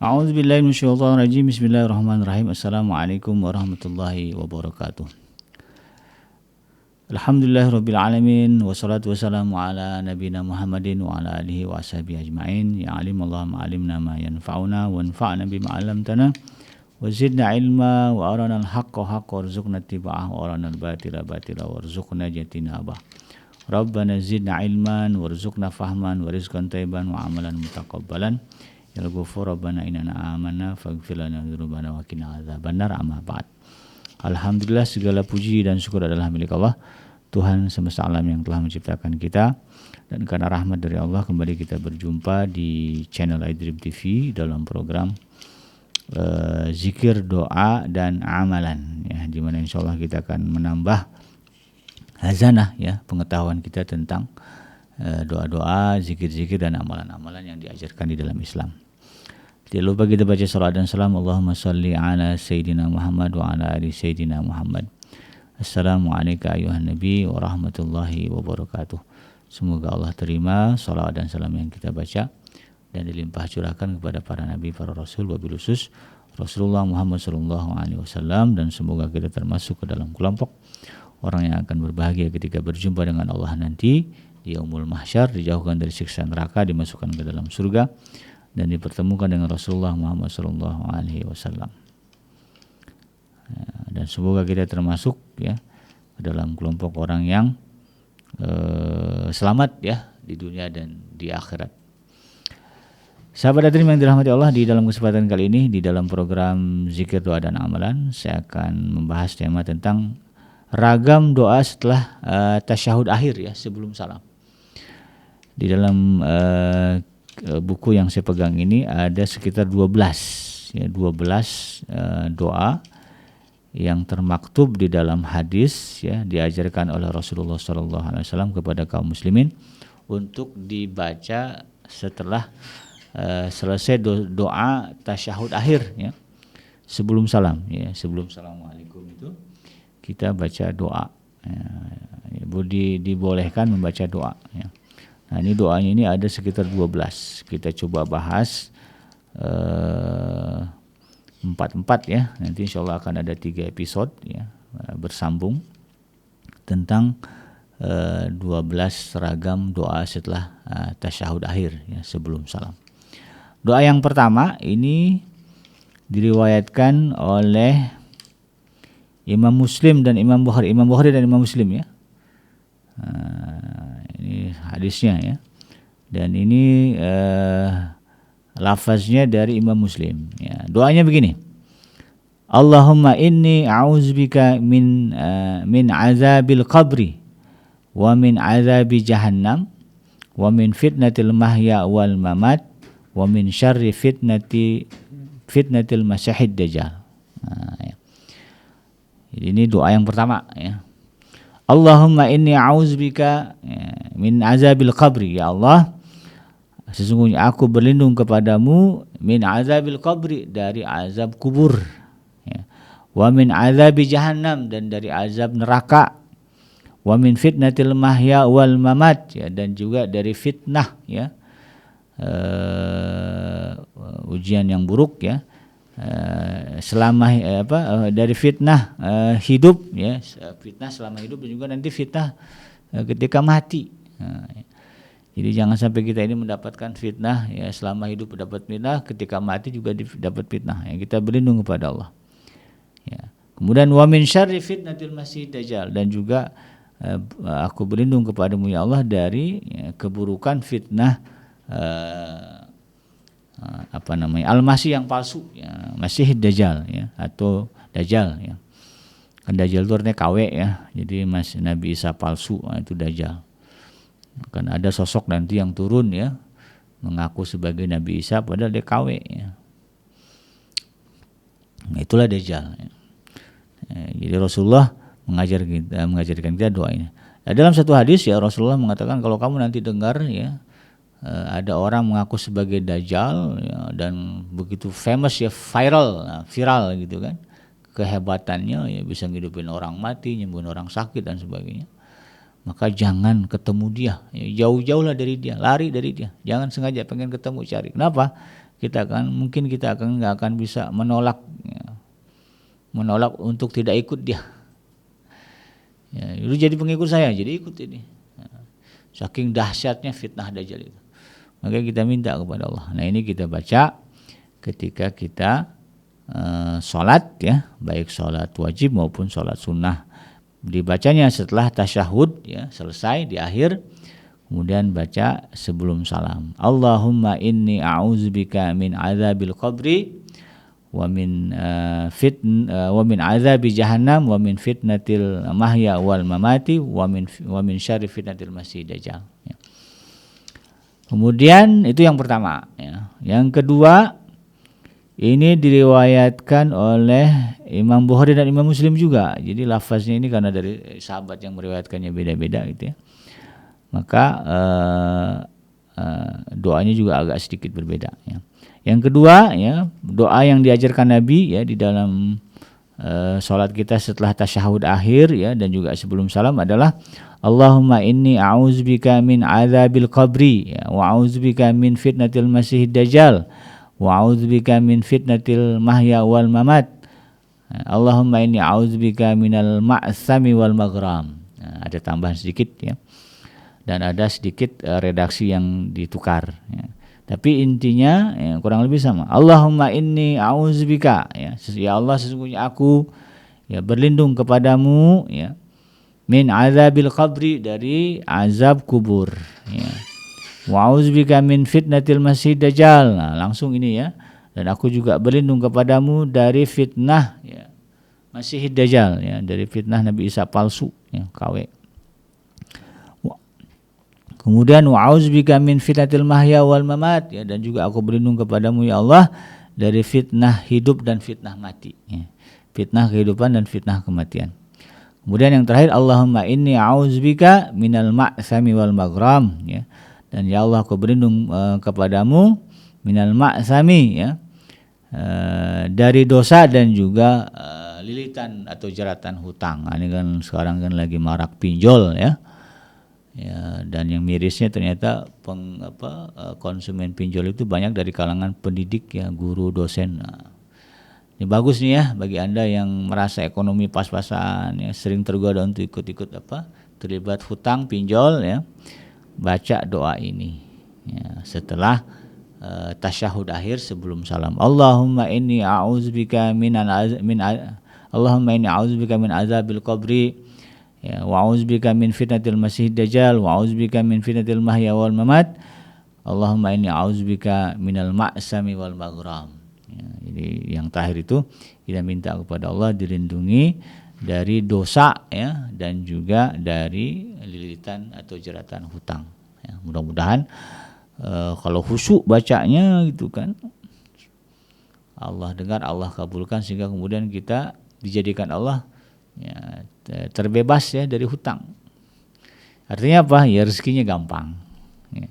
A'udzubillahi minasyaitonirrajim. Bismillahirrahmanirrahim. Assalamualaikum warahmatullahi wabarakatuh. Alhamdulillahirabbil alamin wassalatu wassalamu ala nabiyina Muhammadin wa ala alihi wa ashabihi ajmain. Ya alimallahu ma alimna ma yanfa'una wa anfa'na bima 'allamtana wa zidna ilma wa arana al-haqqa haqqan warzuqna ittiba'ah wa arana al-batila batila warzuqna ijtinabah. Rabbana zidna ilman warzuqna fahman wa rizqan thayyiban wa amalan mutaqabbalan. Ya Ghafur Rabbana innana amanna faghfir lana dzunubana wa qina adzabannar. Amma ba'd. Alhamdulillah, segala puji dan syukur adalah milik Allah, Tuhan semesta alam yang telah menciptakan kita. Dan karena rahmat dari Allah kembali kita berjumpa di channel iDream TV dalam program zikir, doa dan amalan, ya, di mana insyaallah kita akan menambah hazanah, ya, pengetahuan kita tentang doa-doa, zikir-zikir dan amalan-amalan yang diajarkan di dalam Islam. Tidak lupa kita baca salawat dan salam. Allahumma salli ala Sayyidina Muhammad wa ala ali Sayyidina Muhammad. Assalamualaikum ayuhan Nabi wa rahmatullahi wabarakatuh. Semoga Allah terima salawat dan salam yang kita baca dan dilimpah curahkan kepada para nabi, para rasul, wabil khusus Rasulullah Muhammad SAW, dan semoga kita termasuk ke dalam kelompok orang yang akan berbahagia ketika berjumpa dengan Allah nanti di yaumul mahsyar, dijauhkan dari siksa neraka, dimasukkan ke dalam surga dan dipertemukan dengan Rasulullah Muhammad SAW. Dan semoga kita termasuk, ya, ke dalam kelompok orang yang selamat, ya, di dunia dan di akhirat. Sahabat Adrim yang dirahmati Allah, di dalam kesempatan kali ini di dalam program Zikir, Doa dan Amalan, saya akan membahas tema tentang ragam doa setelah tasyahud akhir, ya, sebelum salam. Di dalam buku yang saya pegang ini ada sekitar 12 doa yang termaktub di dalam hadis, ya, diajarkan oleh Rasulullah SAW kepada kaum muslimin untuk dibaca setelah selesai doa tasyahud akhir, ya, sebelum salam, ya, sebelum assalamualaikum itu kita baca doa, ya, dibolehkan membaca doa, ya. Nah, ini doanya ini ada sekitar 12. Kita coba bahas 4, ya. Nanti insyaallah akan ada 3 episode, ya, bersambung tentang 12 ragam doa setelah tasyahud akhir, ya, sebelum salam. Doa yang pertama ini diriwayatkan oleh Imam Muslim dan Imam Bukhari. Imam Bukhari dan Imam Muslim, ya. Ini hadisnya, ya. Dan ini lafaznya dari Imam Muslim, ya. Doanya begini. Allahumma inni a'udzubika min azabil qabri wa min azabi jahannam wa min fitnatil mahya wal mamat wa min syarri fitnatil masyahid dajjal. Nah, ya. Ini doa yang pertama, ya. Allahumma inni a'udzubika, ya, min azabil qabri, ya Allah, sesungguhnya aku berlindung kepadamu min azabil qabri, dari azab kubur, ya. Wa min azabi jahannam, dan dari azab neraka. Wa min fitnatil mahya wal mamat, ya, dan juga dari fitnah, ya, ujian yang buruk, ya, selama dari fitnah hidup, ya, fitnah selama hidup dan juga nanti fitnah ketika mati. Nah, jadi jangan sampai kita ini mendapatkan fitnah, ya, selama hidup dapat fitnah, ketika mati juga dapat fitnah, ya. Kita berlindung kepada Allah, ya. Kemudian wa min syarri fitnatil masih dajjal, dan juga aku berlindung kepadamu, ya Allah, dari, ya, keburukan fitnah al-masih yang palsu, ya, masih dajjal, ya, atau dajjal, ya. Kan dajjal itu artinya KW, ya. Jadi Nabi Isa palsu, itu dajjal. Kan ada sosok nanti yang turun, ya, mengaku sebagai Nabi Isa padahal dia KW, ya. Nah, itulah dajjal, ya. Jadi Rasulullah mengajarkan kita doa ini. Nah, dalam satu hadis, ya, Rasulullah mengatakan kalau kamu nanti dengar, ya, ada orang mengaku sebagai dajjal, ya, dan begitu famous, ya, viral gitu kan, kehebatannya, ya, bisa ngidupin orang mati, nyembuhin orang sakit dan sebagainya, maka jangan ketemu dia, ya, jauh-jauhlah dari dia, lari dari dia, jangan sengaja pengen ketemu, cari. Kenapa? mungkin kita nggak akan bisa menolak untuk tidak ikut dia. Ya, lu jadi pengikut saya, jadi ikut ini. Saking dahsyatnya fitnah Dajjal itu. Maka kita minta kepada Allah. Nah, ini kita baca ketika kita sholat ya, baik sholat wajib maupun sholat sunnah. Dibacanya setelah tasyahud ya, selesai di akhir. Kemudian baca sebelum salam. Allahumma inni a'udzubika min adzabil qabri wa min adzabi jahannam wa min fitnatil mahya wal mamati wa min syarri fitnatil masih dajjal. Ya. Kemudian itu yang pertama ya. Yang kedua, ini diriwayatkan oleh Imam Bukhari dan Imam Muslim juga. Jadi lafaznya ini karena dari sahabat yang meriwayatkannya beda-beda gitu ya. Maka doanya juga agak sedikit berbeda ya. Yang kedua ya, doa yang diajarkan Nabi ya di dalam salat kita setelah tasyahud akhir ya, dan juga sebelum salam adalah Allahumma inni a'udzubika min adzabil qabri ya, wa a'udzubika min fitnatil masiihid dajjal wa a'udzubika min fitnatil mahya wal mamat. Allahumma inni a'udzubika minal ma'sami wal maghram. Nah, ada tambahan sedikit ya. Dan ada sedikit redaksi yang ditukar ya. Tapi intinya ya, kurang lebih sama. Allahumma inni a'udzubika ya, ya Allah sesungguhnya aku ya berlindung kepadamu ya, min azabil qabri, dari azab kubur ya. Wa a'udzubika min fitnatil masih dajjal. Nah, langsung ini ya. Dan aku juga berlindung kepadamu dari fitnah ya, Masih dajjal ya, dari fitnah Nabi Isa palsu ya, KW. Kemudian wa'audzubika min fitnatil mahya wal mamat ya, dan juga aku berlindung kepadamu ya Allah dari fitnah hidup dan fitnah mati ya. Fitnah kehidupan dan fitnah kematian. Kemudian yang terakhir, Allahumma inni a'udzubika minal ma'sami wal maghram ya. Dan ya Allah aku berlindung kepadamu minal ma'sami ya, dari dosa dan juga lilitan atau jeratan hutang. Nah, ini kan sekarang kan lagi marak pinjol ya. Ya, dan yang mirisnya ternyata konsumen pinjol itu banyak dari kalangan pendidik ya, guru, dosen. Nah, ini bagus nih ya bagi Anda yang merasa ekonomi pas-pasan ya, sering tergoda untuk ikut-ikut terlibat hutang pinjol ya. Baca doa ini ya, setelah tasyahud akhir sebelum salam. Allahumma inni a'udzubika min azabil qabri ya, wa a'udzubika min fitnatil masiihid dajjal wa a'udzubika min fitnatil mahya wal mamat. Allahumma inni a'udzubika minal ma'sami wal maghram ya. Jadi yang terakhir itu kita minta kepada Allah dilindungi dari dosa ya, dan juga dari lilitan atau jeratan hutang ya. Mudah-mudahan kalau khusyuk bacanya gitu kan, Allah dengar, Allah kabulkan, sehingga kemudian kita dijadikan Allah ya, terbebas ya dari hutang. Artinya apa? Ya rezekinya gampang ya.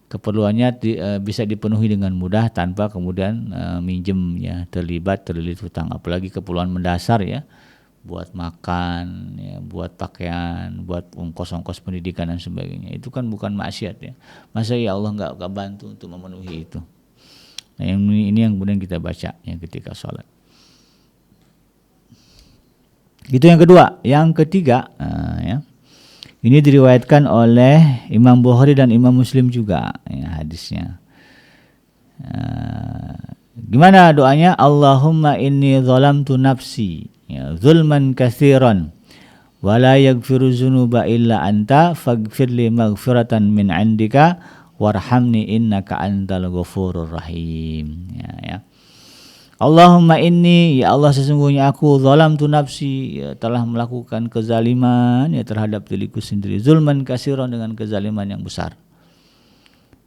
Keperluannya bisa dipenuhi dengan mudah tanpa kemudian minjem ya, terlilit hutang. Apalagi keperluan mendasar ya, buat makan ya, buat pakaian, buat ongkos-ongkos pendidikan dan sebagainya. Itu kan bukan maksiat ya. Masa ya Allah enggak bantu untuk memenuhi itu. Nah, ini yang kemudian kita baca ya ketika sholat. Itu yang kedua. Yang ketiga ya, ini diriwayatkan oleh Imam Bukhari dan Imam Muslim juga ya, hadisnya. Gimana doanya? Allahumma inni zalamtu nafsi ya, zulman katsiran wa la yaghfiru dzunuba illa anta faghfirli maghfiratan min 'indika warhamni innaka antal ghafurur rahim ya. Allahumma inni, ya Allah sesungguhnya aku zalamtu nafsi ya, telah melakukan kezaliman ya terhadap diriku sendiri, zulman katsiran, dengan kezaliman yang besar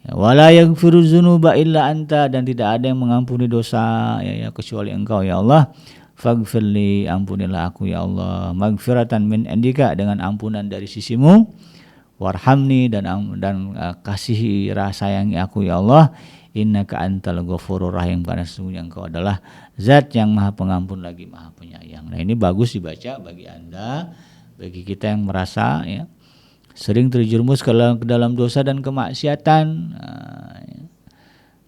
ya, wala yaghfiru dzunuba illa anta, dan tidak ada yang mengampuni dosa ya kecuali engkau ya Allah. Faghfirli, ampunilah aku ya Allah, maghfiratan min indika, dengan ampunan dari sisimu, warhamni, dan kasihi sayangi aku ya Allah, innaka antal ghafurur rahim, karena sesungguhnya engkau adalah zat yang maha pengampun lagi maha penyayang. Nah, ini bagus dibaca bagi Anda, bagi kita yang merasa ya sering terjerumus ke dalam dosa dan kemaksiatan. Nah, ya.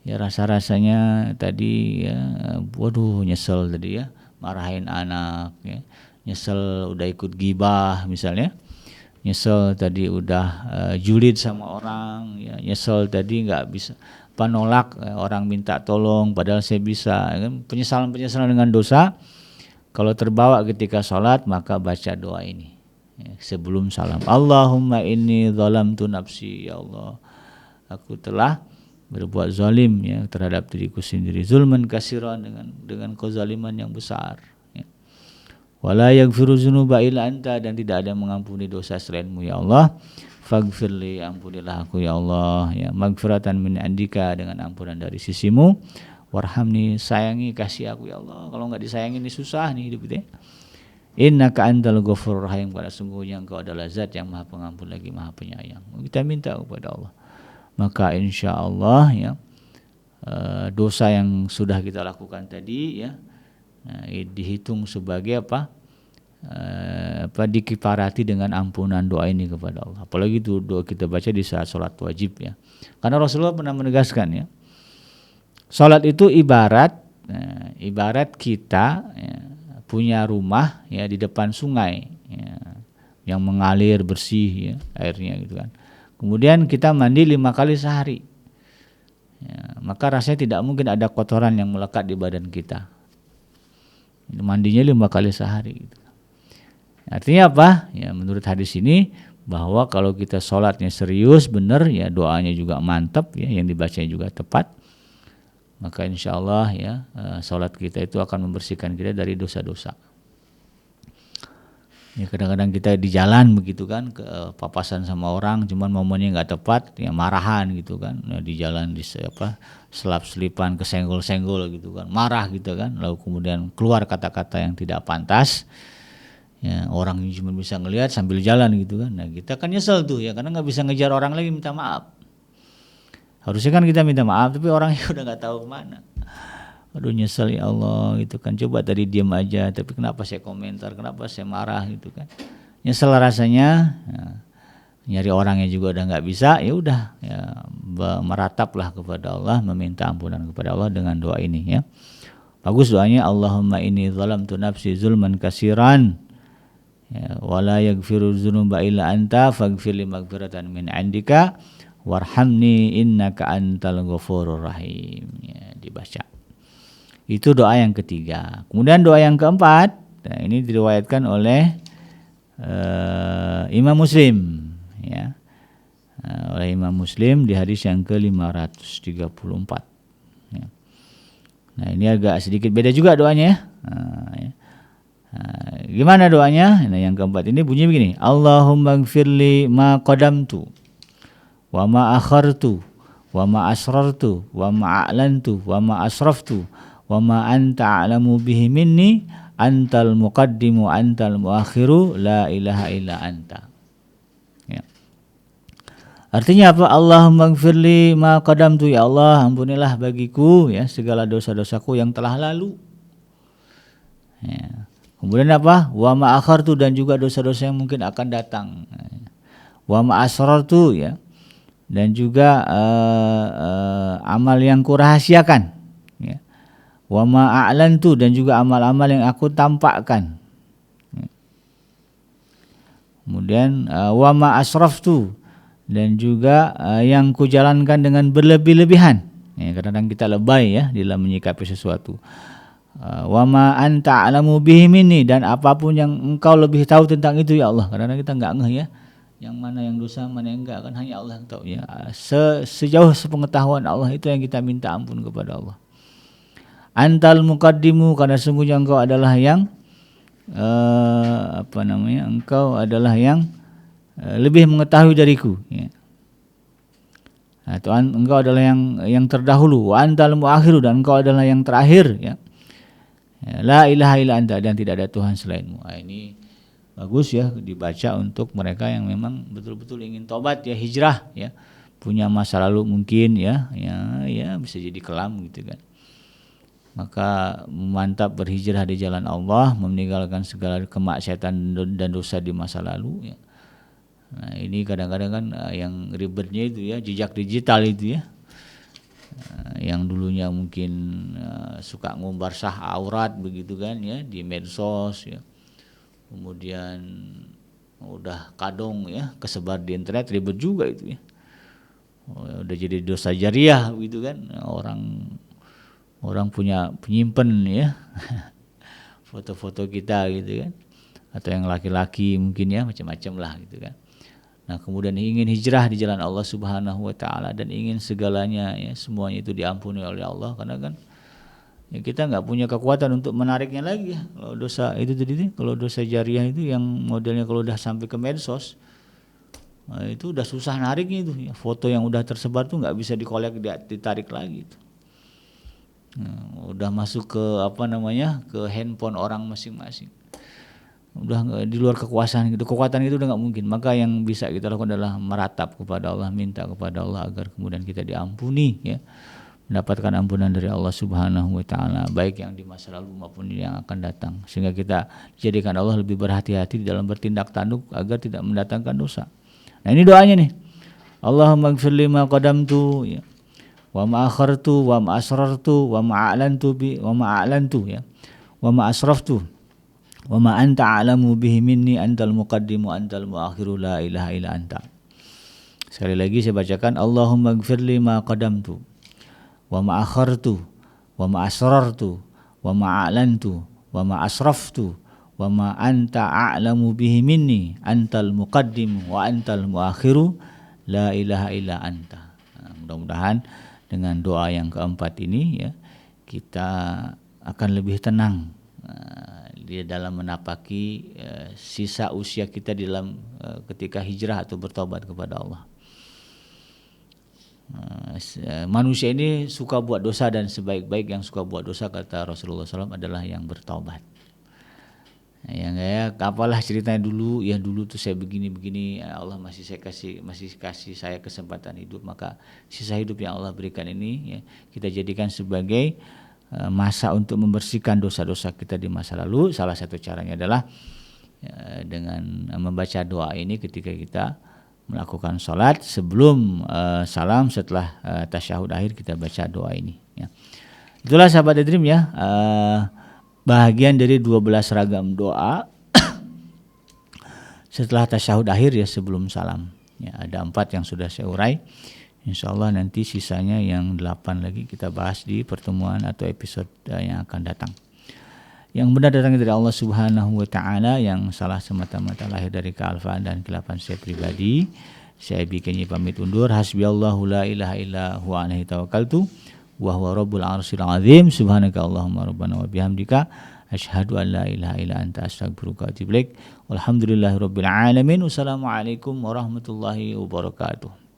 ya rasa-rasanya tadi ya, waduh nyesel tadi ya, marahin anak ya, nyesel udah ikut gibah misalnya, nyesel tadi udah julid sama orang ya, nyesel tadi nggak bisa nolak orang minta tolong padahal saya bisa ya, penyesalan dengan dosa. Kalau terbawa ketika sholat maka baca doa ini ya, sebelum salam, Allahumma inni zalamtu nafsi, ya Allah aku telah berbuat zalim ya terhadap diriku sendiri, zulman kasiran, dengan kezaliman yang besar ya. Wala yaghfiru dzunuba illa anta, dan tidak ada yang mengampuni dosa selainmu ya Allah. Faghfirli, ampunilah aku ya Allah ya, maghfiratan min indika, dengan ampunan dari sisimu. Warhamni, sayangi, kasih aku ya Allah, kalau enggak disayangi ini susah nih hidup kita. Innaka antal ghafurur rahim, pada sungguhnya engkau adalah zat yang maha pengampun lagi maha penyayang. Kita minta kepada Allah, maka insya Allah ya dosa yang sudah kita lakukan tadi ya dihitung sebagai dikifarati dengan ampunan doa ini kepada Allah. Apalagi itu doa kita baca di saat sholat wajib ya, karena Rasulullah pernah menegaskan ya, sholat itu ibarat kita ya, punya rumah ya di depan sungai ya, yang mengalir bersih ya, airnya gitu kan. Kemudian kita mandi 5 kali sehari ya, maka rasanya tidak mungkin ada kotoran yang melekat di badan kita. Mandinya 5 kali sehari gitu. Artinya apa? Ya menurut hadis ini bahwa kalau kita sholatnya serius benar ya, doanya juga mantap ya, yang dibacanya juga tepat, maka insya Allah ya sholat kita itu akan membersihkan kita dari dosa-dosa. Ya kadang-kadang kita di jalan begitu kan, ke papasan sama orang, cuman momennya nggak tepat, ya marahan gitu kan, ya, di jalan di selap-selipan, kesenggol-senggol gitu kan, marah gitu kan, lalu kemudian keluar kata-kata yang tidak pantas, ya orang cuma bisa ngelihat sambil jalan gitu kan, nah kita kan nyesel tuh ya, karena nggak bisa ngejar orang lagi minta maaf. Harusnya kan kita minta maaf, tapi orangnya udah nggak tahu kemana. Aduh nyesel ya Allah gitu kan, coba tadi diam aja, tapi kenapa saya komentar, kenapa saya marah gitu kan, nyesel rasanya ya, nyari orangnya juga udah nggak bisa, ya udah ya merataplah kepada Allah, meminta ampunan kepada Allah dengan doa ini ya. Bagus doanya, Allahumma inni zalamtu nafsi zulman kasiran ya, wala yaghfiru dzunuba illa anta faghfirli maghfiratan min indika warhamni innaka antal ghafurur rahim ya, dibaca. Itu doa yang ketiga. Kemudian doa yang keempat, nah ini diriwayatkan oleh Imam Muslim ya. Oleh Imam Muslim di hadis yang ke-534 ya. Nah ini agak sedikit beda juga doanya ya. Gimana doanya? Nah yang keempat ini bunyi begini, Allahumma gfirli ma qadamtu wa ma akhartu wa ma asrartu wa ma a'lantu wa ma asraftu wa ma anta a'lamu bihi minni antal muqaddimu antal muakhiru la ilaha illa anta ya. Artinya apa? Allahumma gfirli ma qadamtu, ya Allah ampunilah bagiku ya segala dosa-dosaku yang telah lalu ya. Kemudian apa? Wa ma akhartu, dan juga dosa-dosa yang mungkin akan datang wa ma asrartu ya, dan juga amal yang kurahasiakan ya. Wa ma a'lantu, dan juga amal-amal yang aku tampakkan. Kemudian wa ma asraftu, dan juga yang kujalankan dengan berlebih-lebihan. Ya, kadang-kadang kita lebay ya dalam menyikapi sesuatu. Wa ma anta a'lamu bihi minni, dan apapun yang engkau lebih tahu tentang itu ya Allah. Kadang-kadang kita enggak ngeh ya, yang mana yang dosa, mana yang enggak, kan hanya Allah yang tahu ya. Sejauh sepengetahuan Allah itu yang kita minta ampun kepada Allah. Antal muqaddimu, karena sungguhnya engkau adalah yang engkau adalah yang lebih mengetahui dariku ya. Atau engkau adalah yang terdahulu. Wa antal muakhiru, dan engkau adalah yang terakhir ya. La ilaha illa anta, dan tidak ada Tuhan selainmu. Nah, ini bagus ya dibaca untuk mereka yang memang betul-betul ingin tobat ya, hijrah ya, punya masa lalu mungkin ya bisa jadi kelam gitu kan. Maka mantap berhijrah di jalan Allah, meninggalkan segala kemaksiatan dan dosa di masa lalu ya. Nah, ini kadang-kadang kan yang ribetnya itu ya, jejak digital itu ya. yang dulunya mungkin suka ngumbar sah aurat begitu kan ya di medsos ya, kemudian udah kadung ya kesebar di internet, ribet juga itu ya. Udah jadi dosa jariah gitu kan, orang punya penyimpan ya foto-foto kita gitu kan, atau yang laki-laki mungkin ya macam-macam lah gitu kan. Nah kemudian ingin hijrah di jalan Allah Subhanahu wa Ta'ala dan ingin segalanya ya semuanya itu diampuni oleh Allah, karena kan ya kita nggak punya kekuatan untuk menariknya lagi ya. Kalau dosa itu tadi, kalau dosa jariah itu yang modelnya kalau udah sampai ke medsos, nah, itu udah susah nariknya itu ya. Foto yang udah tersebar tuh nggak bisa dikolek, ditarik lagi itu. Nah, udah masuk ke ke handphone orang masing-masing, udah di luar kekuasaan gitu, kekuatan itu udah nggak mungkin. Maka yang bisa kita lakukan adalah meratap kepada Allah, minta kepada Allah agar kemudian kita diampuni ya, mendapatkan ampunan dari Allah Subhanahu wa Ta'ala, baik yang di masa lalu maupun yang akan datang, sehingga kita dijadikan Allah lebih berhati-hati di dalam bertindak tanduk agar tidak mendatangkan dosa. Nah ini doanya nih, Allahumma ighfir li ma qadamtu ya, wa ma akhartu wa ma asrartu wa ma a'lantu ya, wa ma asraftu wa ma anta a'lamu bihi minni antal muqaddimu antal muakhiru la ilaha illa anta. Sekali lagi saya bacakan, Allahumma ighfir li ma qadamtu wa ma akhartu wa ma asrartu wa ma a'lantu wa ma asraftu wa ma anta a'lamu bihi minni antal muqaddimu wa antal muakhiru la ilaha illa anta. Nah, mudah-mudahan dengan doa yang keempat ini ya kita akan lebih tenang di dalam menapaki sisa usia kita di dalam ketika hijrah atau bertobat kepada Allah. Manusia ini suka buat dosa, dan sebaik-baik yang suka buat dosa kata Rasulullah SAW adalah yang bertobat. Yang kayak apalah ceritanya dulu ya, dulu tuh saya begini-begini, Allah masih kasih saya kesempatan hidup, maka sisa hidup yang Allah berikan ini ya kita jadikan sebagai masa untuk membersihkan dosa-dosa kita di masa lalu. Salah satu caranya adalah dengan membaca doa ini ketika kita melakukan sholat, sebelum salam, setelah tasyahud akhir kita baca doa ini ya. Itulah sahabat Dream ya, bahagian dari 12 ragam doa setelah tasyahud akhir ya, sebelum salam ya. Ada 4 yang sudah saya urai, insyaallah nanti sisanya yang 8 lagi kita bahas di pertemuan atau episode yang akan datang. Yang benar datangnya dari Allah Subhanahu wa Ta'ala, yang salah semata-mata lahir dari kealfaan dan kelapan saya pribadi. Saya bikinnya pamit undur. Hasbiyallahu la ilaha illa huwa alaihi tawakkaltu wa huwa rabbul arsyil azim. Subhanaka Allahumma rabbana wa bihamdika asyhadu an la ilaha illa anta astaghfiruka wa atubu ilaik. Walhamdulillahirabbil alamin. Wassalamualaikum warahmatullahi wabarakatuh.